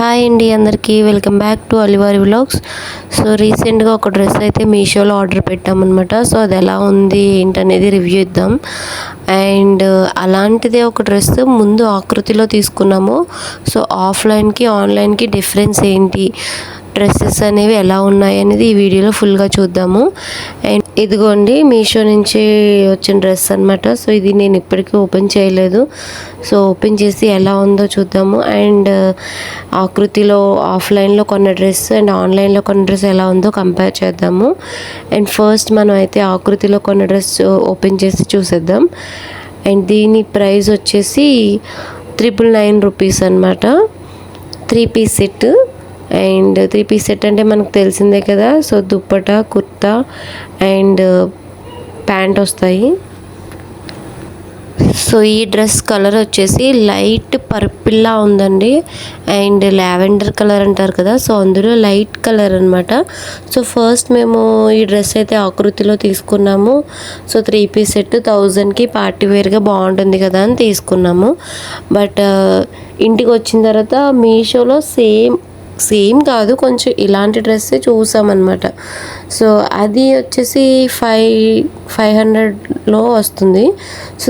Hi అండి అందరికీ welcome back to Alivari vlogs. So రీసెంట్గా ఒక డ్రెస్ అయితే మీషోలో ఆర్డర్ పెట్టామన్నమాట. సో అది ఎలా ఉంది ఏంటనేది రివ్యూ ఇద్దాం. అండ్ అలాంటిదే ఒక డ్రెస్ ముందు ఆకృతిలో తీసుకున్నాము. సో ఆఫ్లైన్కి ఆన్లైన్కి డిఫరెన్స్ ఏంటి, డ్రెస్సెస్ అనేవి ఎలా ఉన్నాయి అనేది ఈ వీడియోలో ఫుల్గా చూద్దాము. అండ్ ఇదిగోండి మీషో నుంచి వచ్చిన డ్రెస్ అనమాట. సో ఇది నేను ఇప్పటికీ ఓపెన్ చేయలేదు. సో ఓపెన్ చేసి ఎలా ఉందో చూద్దాము. అండ్ ఆకృతిలో ఆఫ్లైన్లో కొన్న డ్రెస్ అండ్ ఆన్లైన్లో కొన్న డ్రెస్ ఎలా ఉందో కంపేర్ చేద్దాము. అండ్ ఫస్ట్ మనం అయితే ఆకృతిలో కొన్న డ్రెస్ ఓపెన్ చేసి చూసేద్దాం. అండ్ దీని ప్రైస్ వచ్చేసి 999 రూపీస్ అనమాట. 3 piece set. And 3 piece set అంటే మనకు తెలిసిందే కదా. So dupatta, kurta and pant వస్తాయి. సో ఈ డ్రెస్ కలర్ వచ్చేసి లైట్ పర్పిల్లా ఉందండి. అండ్ లావెండర్ కలర్ అంటారు కదా, సో అందులో లైట్ కలర్ అనమాట. సో ఫస్ట్ మేము ఈ డ్రెస్ అయితే ఆకృతిలో తీసుకున్నాము. సో 3 పీస్ సెట్ 1000కి పార్టీ వేర్గా బాగుంటుంది కదా అని తీసుకున్నాము. బట్ ఇంటికి వచ్చిన తర్వాత మీషోలో సేమ్ కాదు, కొంచెం ఇలాంటి డ్రెస్సే చూసామన్నమాట. సో అది వచ్చేసి 500లో వస్తుంది. సో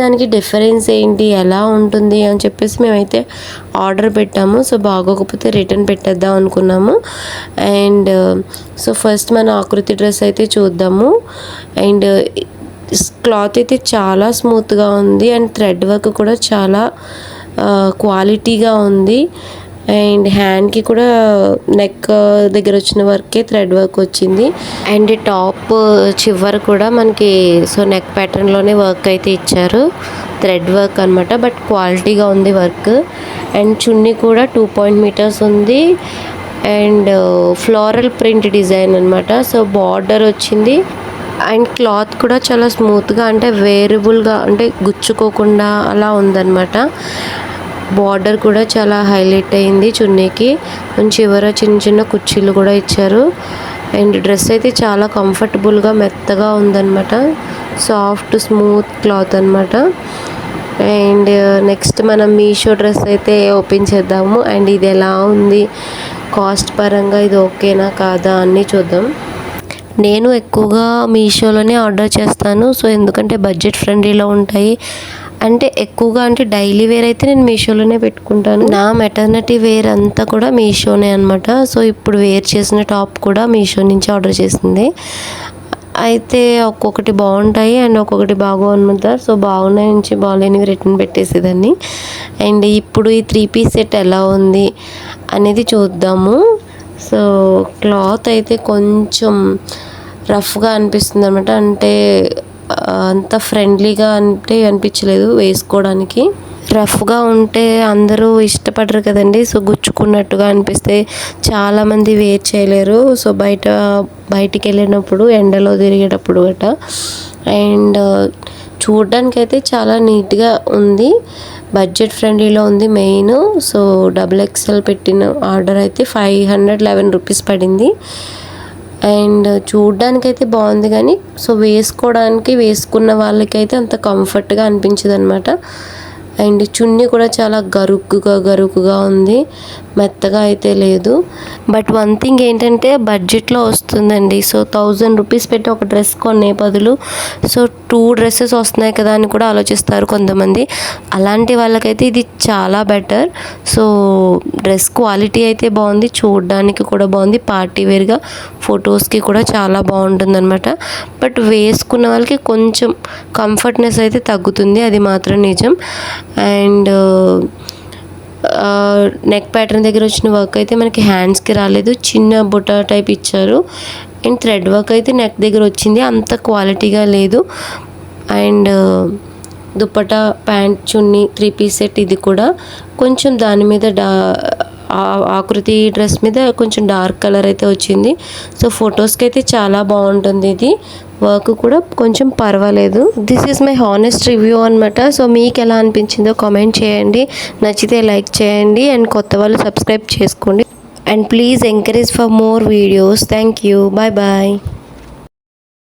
దానికి డిఫరెన్స్ ఏంటి, ఎలా ఉంటుంది అని చెప్పేసి మేమైతే ఆర్డర్ పెట్టాము. సో బాగోకపోతే రిటర్న్ పెట్టేద్దాం అనుకున్నాము. అండ్ సో ఫస్ట్ మన ఆకృతి డ్రెస్ అయితే చూద్దాము. అండ్ క్లాత్ అయితే చాలా స్మూత్గా ఉంది. అండ్ థ్రెడ్ వర్క్ కూడా చాలా క్వాలిటీగా ఉంది. అండ్ హ్యాండ్కి కూడా నెక్ దగ్గర వచ్చిన వరకే థ్రెడ్ వర్క్ వచ్చింది. అండ్ టాప్ చివర కూడా మనకి సో నెక్ ప్యాటర్న్లోనే వర్క్ అయితే ఇచ్చారు, థ్రెడ్ వర్క్ అనమాట. బట్ క్వాలిటీగా ఉంది వర్క్. అండ్ చున్నీ కూడా 2 మీటర్స్ ఉంది. అండ్ ఫ్లోరల్ ప్రింట్ డిజైన్ అనమాట. సో బార్డర్ వచ్చింది. అండ్ క్లాత్ కూడా చాలా స్మూత్గా, అంటే వేరబుల్గా, అంటే గుచ్చుకోకుండా అలా ఉందన్నమాట. బార్డర్ కూడా చాలా హైలైట్ అయింది చున్నీకి. చివర చిన్న చిన్న కుర్చీలు కూడా ఇచ్చారు. అండ్ డ్రెస్ అయితే చాలా కంఫర్టబుల్గా మెత్తగా ఉందన్నమాట. సాఫ్ట్ స్మూత్ క్లాత్ అనమాట. అండ్ నెక్స్ట్ మనం మీషో డ్రెస్ అయితే ఓపెన్ చేద్దాము. అండ్ ఇది ఎలా ఉంది, కాస్ట్ పరంగా ఇది ఓకేనా కాదా అన్నీ చూద్దాం. నేను ఎక్కువగా మీషోలోనే ఆర్డర్ చేస్తాను. సో ఎందుకంటే బడ్జెట్ ఫ్రెండ్లీలో ఉంటాయి. అంటే ఎక్కువగా అంటే డైలీ వేర్ అయితే నేను మీషోలోనే పెట్టుకుంటాను. నా మెటర్నిటీ వేర్ అంతా కూడా మీషోనే అనమాట. సో ఇప్పుడు వేర్ చేసిన టాప్ కూడా మీషో నుంచి ఆర్డర్ చేసింది. అయితే ఒక్కొక్కటి బాగుంటాయి అండ్ ఒక్కొక్కటి బాగో అనమాట. సో బాగున్నాయి నుంచి బాగాలేనివి రిటర్న్ పెట్టేసేదాన్ని. అండ్ ఇప్పుడు ఈ 3 పీస్ సెట్ ఎలా ఉంది అనేది చూద్దాము. సో క్లాత్ అయితే కొంచెం రఫ్గా అనిపిస్తుంది అనమాట. అంటే అంత ఫ్రెండ్లీగా అంటే అనిపించలేదు వేసుకోవడానికి. రఫ్గా ఉంటే అందరూ ఇష్టపడరు కదండి. సో గుచ్చుకున్నట్టుగా అనిపిస్తే చాలామంది వేర్ చేయలేరు. సో బయటికి వెళ్ళినప్పుడు ఎండలో తిరిగేటప్పుడు గట. అండ్ చూడడానికి అయితే చాలా నీట్గా ఉంది, బడ్జెట్ ఫ్రెండ్లీలో ఉంది మెయిన్. సో XXL పెట్టిన ఆర్డర్ అయితే 511 రూపీస్ పడింది. అండ్ చూడ్డానికైతే బాగుంది కానీ సో వేసుకున్న వాళ్ళకైతే అంత కంఫర్ట్గా అనిపించదు అనమాట. అండ్ చున్నీ కూడా చాలా గరుకుగా ఉంది, మెత్తగా అయితే లేదు. బట్ వన్ థింగ్ ఏంటంటే బడ్జెట్లో వస్తుందండి. సో 1000 రూపీస్ పెట్టి ఒక డ్రెస్ కొనే బదులు సో 2 డ్రెస్సెస్ వస్తున్నాయి కదా అని కూడా ఆలోచిస్తారు కొంతమంది. అలాంటి వాళ్ళకైతే ఇది చాలా బెటర్. సో డ్రెస్ క్వాలిటీ అయితే బాగుంది, చూడడానికి కూడా బాగుంది, పార్టీ వేర్గా ఫొటోస్కి కూడా చాలా బాగుంటుంది అనమాట. బట్ వేసుకున్న వాళ్ళకి కొంచెం కంఫర్ట్నెస్ అయితే తగ్గుతుంది, అది మాత్రం నిజం. అండ్ నెక్ ప్యాటర్న్ దగ్గర వచ్చిన వర్క్ అయితే మనకి హ్యాండ్స్కి రాలేదు, చిన్న బుట్ట టైప్ ఇచ్చారు. అండ్ థ్రెడ్ వర్క్ అయితే నెక్ దగ్గర వచ్చింది, అంత క్వాలిటీగా లేదు. And dupatta, pant, chunni 3 piece set ఇది కూడా కొంచెం దాని మీద ఆకృతి డ్రెస్ మీద కొంచెం డార్క్ కలర్ అయితే వచ్చింది. సో ఫొటోస్కి అయితే చాలా బాగుంటుంది. ఇది వర్క్ కూడా కొంచెం పర్వాలేదు. This is my honest review అనమాట. సో మీకు ఎలా అనిపించిందో కామెంట్ చేయండి, నచ్చితే లైక్ చేయండి అండ్ కొత్త వాళ్ళు సబ్స్క్రైబ్ చేసుకోండి. And please encourage for more videos. Thank you. Bye.